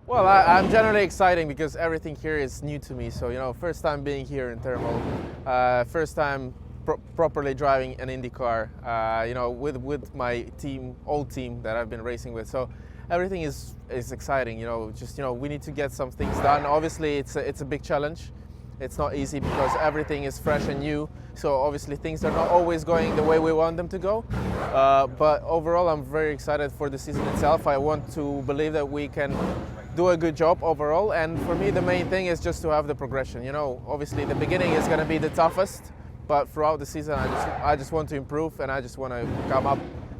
Well, I'm generally excited because everything here is new to me. So, first time being here in Thermal, first time properly driving an Indy car, with my team, old team that I've been racing with. So everything is exciting, we need to get some things done. Obviously, it's a big challenge. It's not easy because everything is fresh and new. So obviously things are not always going the way we want them to go. But overall, I'm very excited for the season itself. I want to believe that we can do a good job overall. And for me, the main thing is just to have the progression. Obviously the beginning is going to be the toughest, but throughout the season, I just want to improve and I just want to come up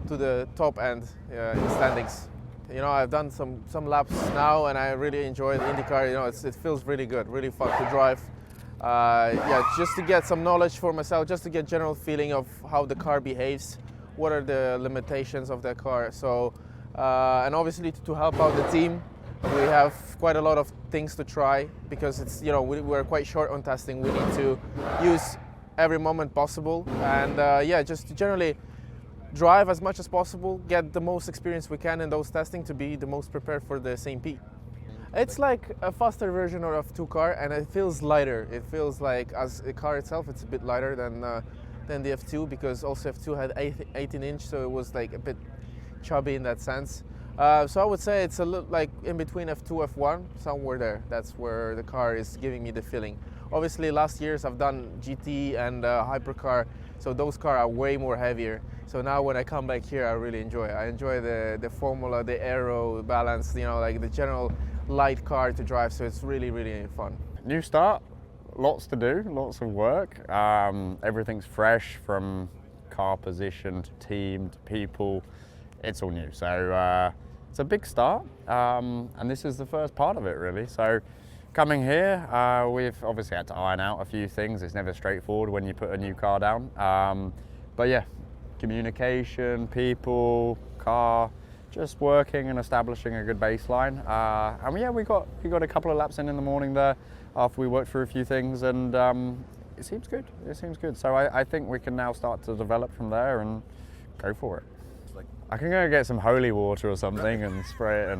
to the top end in the standings. I've done some laps now and I really enjoy the IndyCar. It feels really good, really fun to drive. Just to get some knowledge for myself, just to get general feeling of how the car behaves, what are the limitations of the car. So, and obviously to help out the team, we have quite a lot of things to try because it's, we're quite short on testing. We need to use every moment possible and just to generally drive as much as possible, get the most experience we can in those testing to be the most prepared for the SMP. It's like a faster version of F2 car and it feels lighter. It feels like, as the car itself, it's a bit lighter than the F2 because also F2 had 18-inch, so it was like a bit chubby in that sense. So I would say it's a little like in between F2, F1, somewhere there. That's where the car is giving me the feeling. Obviously last years I've done GT and hypercar, so those cars are way more heavier. So now when I come back here, I really enjoy it. I enjoy the formula, the aero balance, like the general light car to drive, so it's really, really fun. New start, lots to do, lots of work. Everything's fresh from car position to team to people. It's all new, so it's a big start, and this is the first part of it really. So coming here, we've obviously had to iron out a few things. It's never straightforward when you put a new car down, but yeah, communication, people, car, just working and establishing a good baseline. And yeah, we got a couple of laps in the morning there after we worked through a few things, and it seems good. It seems good. So I think we can now start to develop from there and go for it. I can go get some holy water or something and spray it.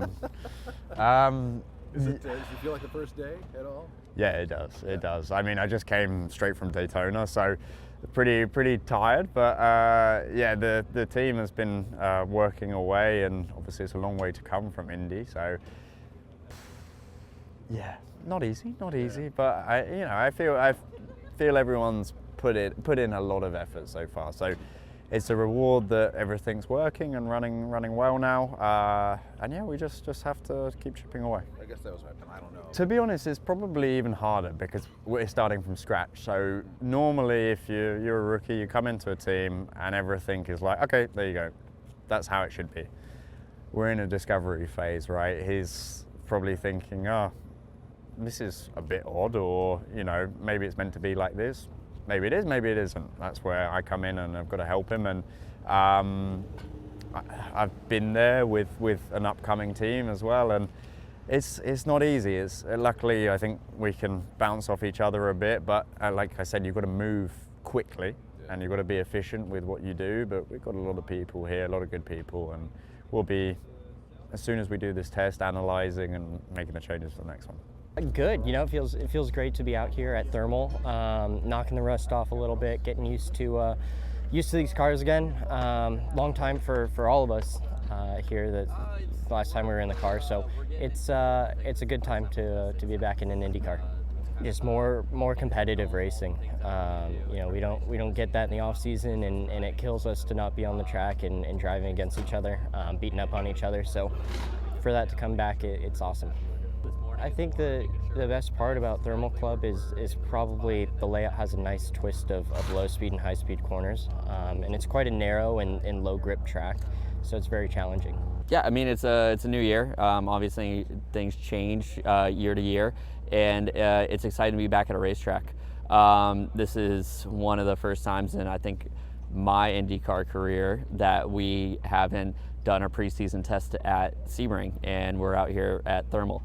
And does it feel like the first day at all? Yeah, it does. It does. I mean, I just came straight from Daytona, so pretty tired. But yeah, the team has been working away, and obviously it's a long way to come from Indy. So yeah, not easy. But I feel everyone's put in a lot of effort so far. So it's a reward that everything's working and running well now, and yeah, we just have to keep chipping away. I guess that was my plan. I don't know. To be honest, it's probably even harder because we're starting from scratch. So normally, if you're a rookie, you come into a team and everything is like, okay, there you go, that's how it should be. We're in a discovery phase, right? He's probably thinking, oh, this is a bit odd, or maybe it's meant to be like this. Maybe it is, maybe it isn't. That's where I come in and I've got to help him. And I've been there with an upcoming team as well, and it's not easy. Luckily, I think we can bounce off each other a bit, but like I said, you've got to move quickly and you've got to be efficient with what you do. But we've got a lot of people here, a lot of good people, and we'll be, as soon as we do this test, analysing and making the changes for the next one. Good, it feels great to be out here at Thermal, knocking the rust off a little bit, getting used to these cars again. Long time for all of us here. The last time we were in the car, so it's a good time to be back in an IndyCar. Just more competitive racing. We don't get that in the off season, and it kills us to not be on the track and driving against each other, beating up on each other. So for that to come back, it's awesome. I think the best part about Thermal Club is probably the layout has a nice twist of low speed and high speed corners, and it's quite a narrow and low grip track, so it's very challenging. Yeah, I mean, it's a new year. Obviously things change year to year, and it's exciting to be back at a racetrack. This is one of the first times in, I think, my IndyCar career that we haven't done a preseason test at Sebring, and we're out here at Thermal,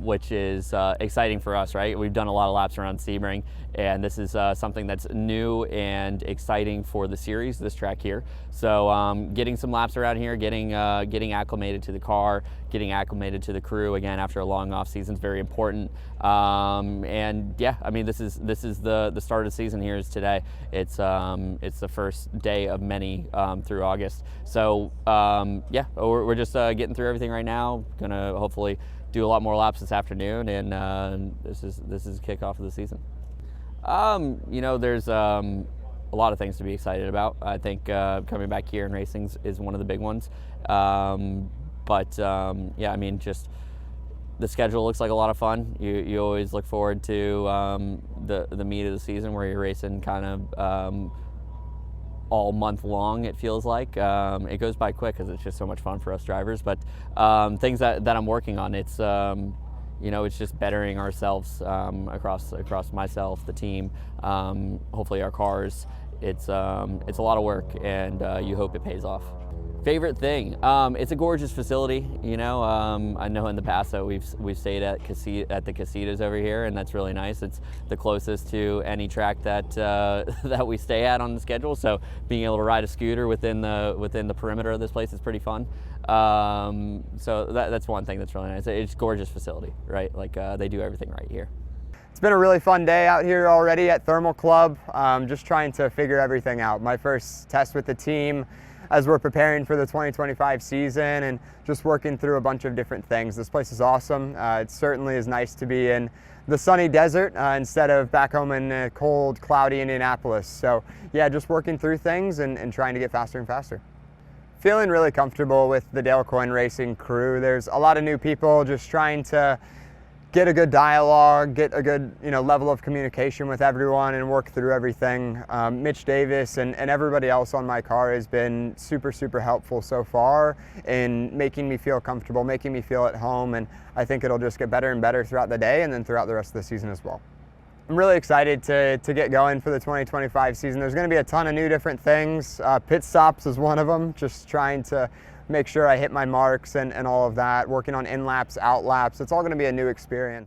which is exciting for us, right? We've done a lot of laps around Sebring, and this is something that's new and exciting for the series, this track here. So getting some laps around here, getting acclimated to the car, getting acclimated to the crew again after a long off season is very important. And yeah, I mean, this is the start of the season. Here is today. It's the first day of many through August. So yeah, we're just getting through everything right now. Gonna hopefully do a lot more laps this afternoon, and this is kickoff of the season. You know, there's a lot of things to be excited about. I think coming back here and racing is one of the big ones. But yeah, I mean, just the schedule looks like a lot of fun. You always look forward to the meat of the season where you're racing kind of all month long, it feels like. It goes by quick because it's just so much fun for us drivers. But things that I'm working on, it's you know, it's just bettering ourselves across myself, the team, hopefully our cars. It's a lot of work, and you hope it pays off. Favorite thing? It's a gorgeous facility. You know, I know in the past that we've stayed at the casitas over here, and that's really nice. It's the closest to any track that that we stay at on the schedule. So being able to ride a scooter within the perimeter of this place is pretty fun. So that's one thing that's really nice. It's a gorgeous facility, right? Like they do everything right here. It's been a really fun day out here already at Thermal Club. Just trying to figure everything out. My first test with the team as we're preparing for the 2025 season, and just working through a bunch of different things. This place is awesome. It certainly is nice to be in the sunny desert instead of back home in cold, cloudy Indianapolis. So yeah, just working through things and trying to get faster and faster. Feeling really comfortable with the Dale Coyne Racing crew. There's a lot of new people, just trying to get a good dialogue, get a good level of communication with everyone and work through everything. Mitch Davis and everybody else on my car has been super helpful so far in making me feel comfortable, making me feel at home, and I think it'll just get better and better throughout the day and then throughout the rest of the season as well. I'm really excited to get going for the 2025 season. There's going to be a ton of new different things. Pit stops is one of them, just trying to make sure I hit my marks and all of that, working on in-laps, out-laps. It's all going to be a new experience.